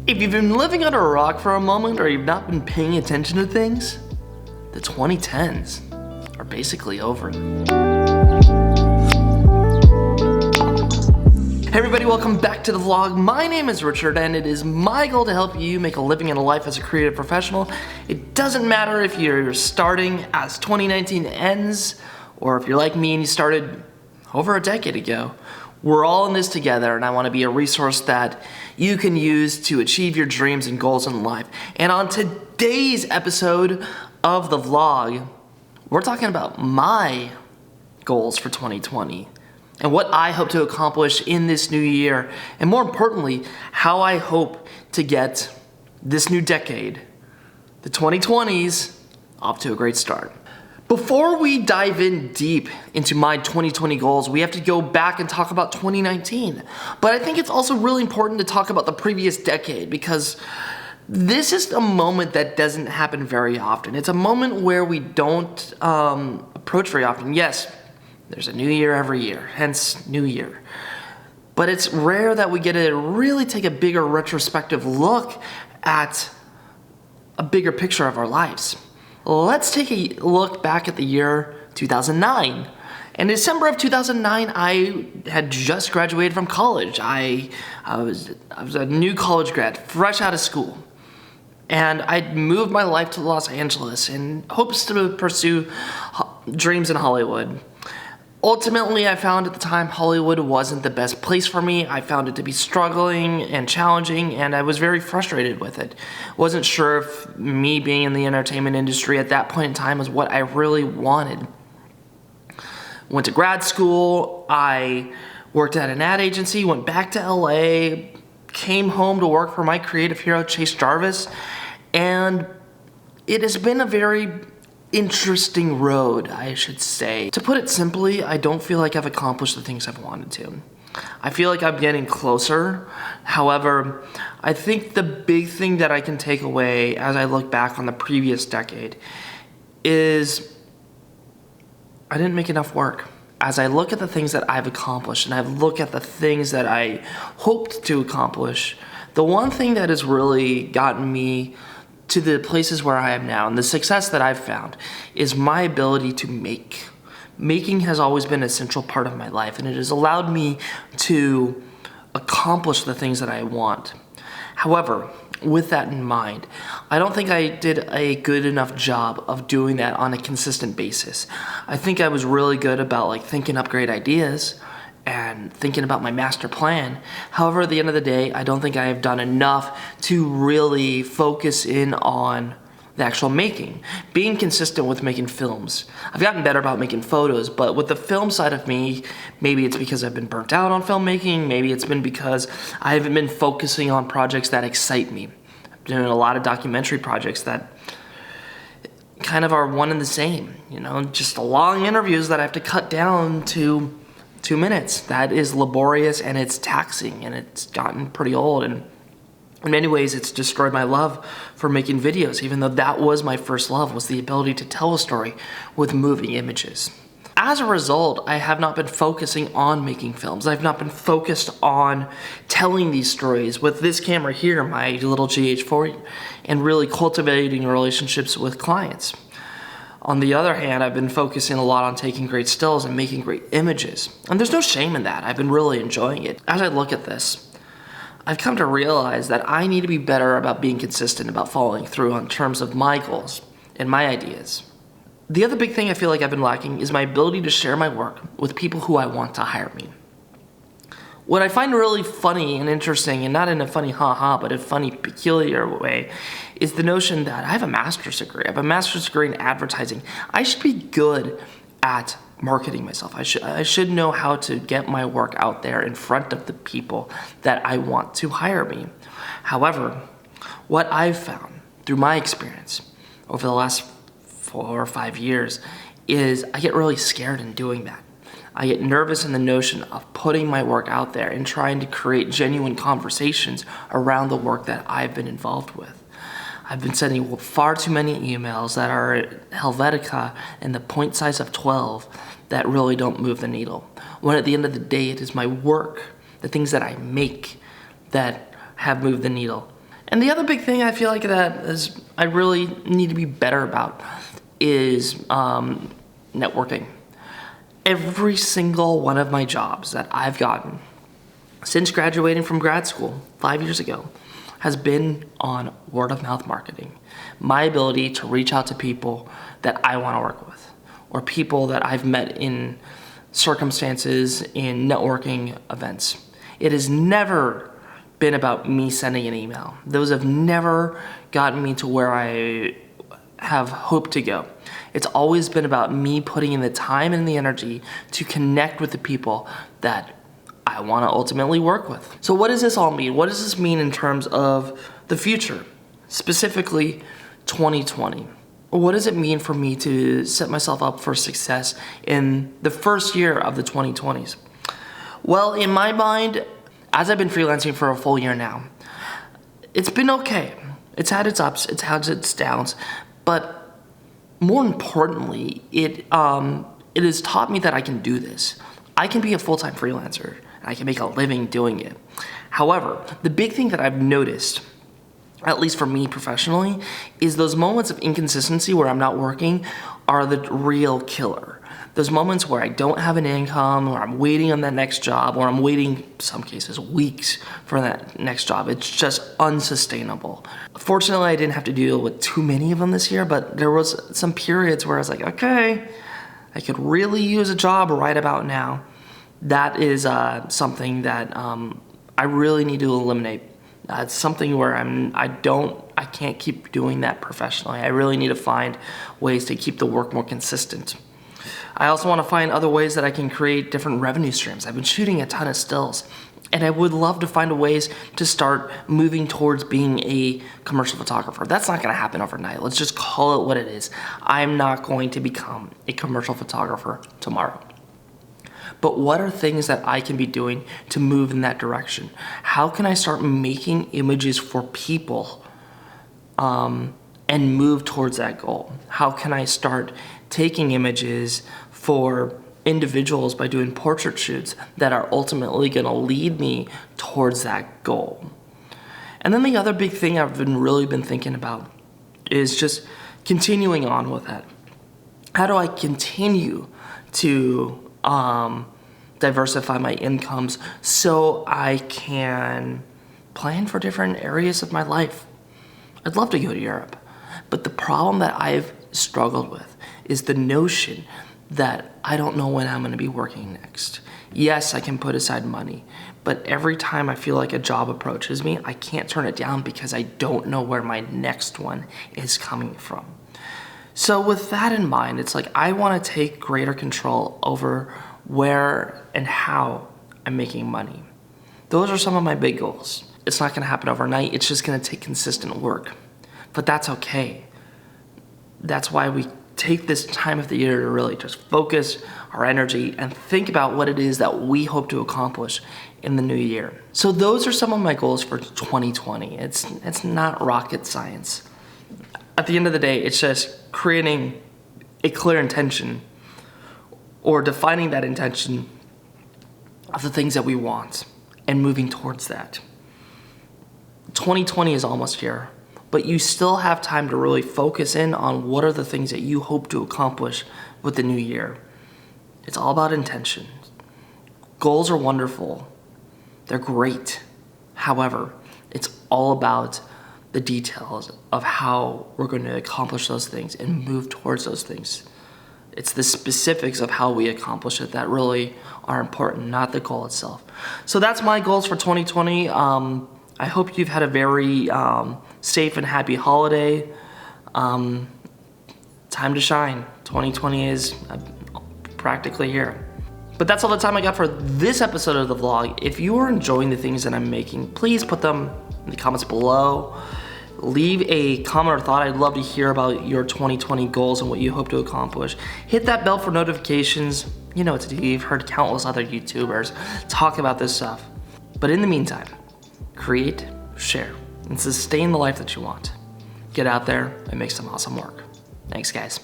If you've been living under a rock for a moment or you've not been paying attention to things, the 2010s are basically over. Hey everybody, welcome back to the vlog. My name is Richard and it is my goal to help you make a living and a life as a creative professional. It doesn't matter if you're starting as 2019 ends or if you're like me and you started over a decade ago. We're all in this together and I want to be a resource that you can use to achieve your dreams and goals in life. And on today's episode of the vlog, we're talking about my goals for 2020 and what I hope to accomplish in this new year, and more importantly, how I hope to get this new decade, the 2020s, off to a great start. Before we dive in deep into my 2020 goals, we have to go back and talk about 2019. But I think it's also really important to talk about the previous decade because this is a moment that doesn't happen very often. It's a moment where we don't approach very often. Yes, there's a new year every year, hence New Year. But it's rare that we get to really take a bigger retrospective look at a bigger picture of our lives. Let's take a look back at the year 2009. In December of 2009, I had just graduated from college. I was a new college grad, fresh out of school. And I'd moved my life to Los Angeles in hopes to pursue dreams in Hollywood. Ultimately, I found at the time Hollywood wasn't the best place for me. I found it to be struggling and challenging, and I was very frustrated with it. Wasn't sure if me being in the entertainment industry at that point in time was what I really wanted. Went to grad school, I worked at an ad agency, went back to LA, came home to work for my creative hero, Chase Jarvis, and it has been a very interesting road, I should say. To put it simply, I don't feel like I've accomplished the things I've wanted to. I feel like I'm getting closer. However, I think the big thing that I can take away as I look back on the previous decade is I didn't make enough work. As I look at the things that I've accomplished and I look at the things that I hoped to accomplish, the one thing that has really gotten me to the places where I am now and the success that I've found is my ability to make. Making has always been a central part of my life and it has allowed me to accomplish the things that I want. However, with that in mind, I don't think I did a good enough job of doing that on a consistent basis. I think I was really good about thinking up great ideas and thinking about my master plan. However, at the end of the day, I don't think I have done enough to really focus in on the actual making. Being consistent with making films. I've gotten better about making photos, but with the film side of me, maybe it's because I've been burnt out on filmmaking, maybe it's been because I haven't been focusing on projects that excite me. I'm doing a lot of documentary projects that kind of are one and the same, just long interviews that I have to cut down to 2 minutes. That is laborious and it's taxing and it's gotten pretty old, and in many ways it's destroyed my love for making videos, even though that was my first love, was the ability to tell a story with moving images. As a result, I have not been focusing on making films. I've not been focused on telling these stories with this camera here, my little GH4, and really cultivating relationships with clients. On the other hand, I've been focusing a lot on taking great stills and making great images. And there's no shame in that. I've been really enjoying it. As I look at this, I've come to realize that I need to be better about being consistent, about following through on terms of my goals and my ideas. The other big thing I feel like I've been lacking is my ability to share my work with people who I want to hire me. What I find really funny and interesting, and not in a funny ha-ha, but a funny, peculiar way, is the notion that I have a master's degree. I have a master's degree in advertising. I should be good at marketing myself. I should know how to get my work out there in front of the people that I want to hire me. However, what I've found through my experience over the last 4 or 5 years is I get really scared in doing that. I get nervous in the notion of putting my work out there and trying to create genuine conversations around the work that I've been involved with. I've been sending far too many emails that are Helvetica and the point size of 12 that really don't move the needle. When at the end of the day, it is my work, the things that I make, that have moved the needle. And the other big thing I feel like that is I really need to be better about is networking. Every single one of my jobs that I've gotten since graduating from grad school 5 years ago has been on word of mouth marketing. My ability to reach out to people that I want to work with, or people that I've met in circumstances, in networking events. It has never been about me sending an email. Those have never gotten me to where I have hoped to go. It's always been about me putting in the time and the energy to connect with the people that I want to ultimately work with. So what does this all mean? What does this mean in terms of the future, specifically 2020? What does it mean for me to set myself up for success in the first year of the 2020s? Well, in my mind, as I've been freelancing for a full year now, it's been okay. It's had its ups, it's had its downs, but more importantly, it has taught me that I can do this. I can be a full-time freelancer, and I can make a living doing it. However, the big thing that I've noticed, at least for me professionally, is those moments of inconsistency where I'm not working are the real killer. Those moments where I don't have an income, or I'm waiting on that next job, or I'm waiting, in some cases, weeks for that next job. It's just unsustainable. Fortunately, I didn't have to deal with too many of them this year, but there was some periods where I was like, okay, I could really use a job right about now. That is something that I really need to eliminate. It's something where I can't keep doing that professionally. I really need to find ways to keep the work more consistent. I also want to find other ways that I can create different revenue streams. I've been shooting a ton of stills, and I would love to find ways to start moving towards being a commercial photographer. That's not going to happen overnight. Let's just call it what it is. I'm not going to become a commercial photographer tomorrow. But what are things that I can be doing to move in that direction? How can I start making images for people and move towards that goal? How can I start taking images for individuals by doing portrait shoots that are ultimately going to lead me towards that goal? And then the other big thing I've really been thinking about is just continuing on with that. How do I continue to diversify my incomes so I can plan for different areas of my life? I'd love to go to Europe, but the problem that I've struggled with is the notion that I don't know when I'm going to be working next. Yes, I can put aside money, but every time I feel like a job approaches me, I can't turn it down because I don't know where my next one is coming from. So with that in mind, it's like I want to take greater control over where and how I'm making money. Those are some of my big goals. It's not going to happen overnight. It's just going to take consistent work. But that's okay. That's why we take this time of the year to really just focus our energy and think about what it is that we hope to accomplish in the new year. So those are some of my goals for 2020. It's not rocket science. At the end of the day, it's just creating a clear intention or defining that intention of the things that we want and moving towards that. 2020 is almost here, but you still have time to really focus in on what are the things that you hope to accomplish with the new year. It's all about intention. Goals are wonderful. They're great. However, it's all about the details of how we're going to accomplish those things and move towards those things. It's the specifics of how we accomplish it that really are important, not the goal itself. So that's my goals for 2020. I hope you've had a very safe and happy holiday. Time to shine. 2020 is practically here. But that's all the time I got for this episode of the vlog. If you are enjoying the things that I'm making, please put them in the comments below. Leave a comment or thought. I'd love to hear about your 2020 goals and what you hope to accomplish. Hit that bell for notifications. You know what to do. You've heard countless other YouTubers talk about this stuff. But in the meantime, create, share, and sustain the life that you want. Get out there and make some awesome work. Thanks, guys.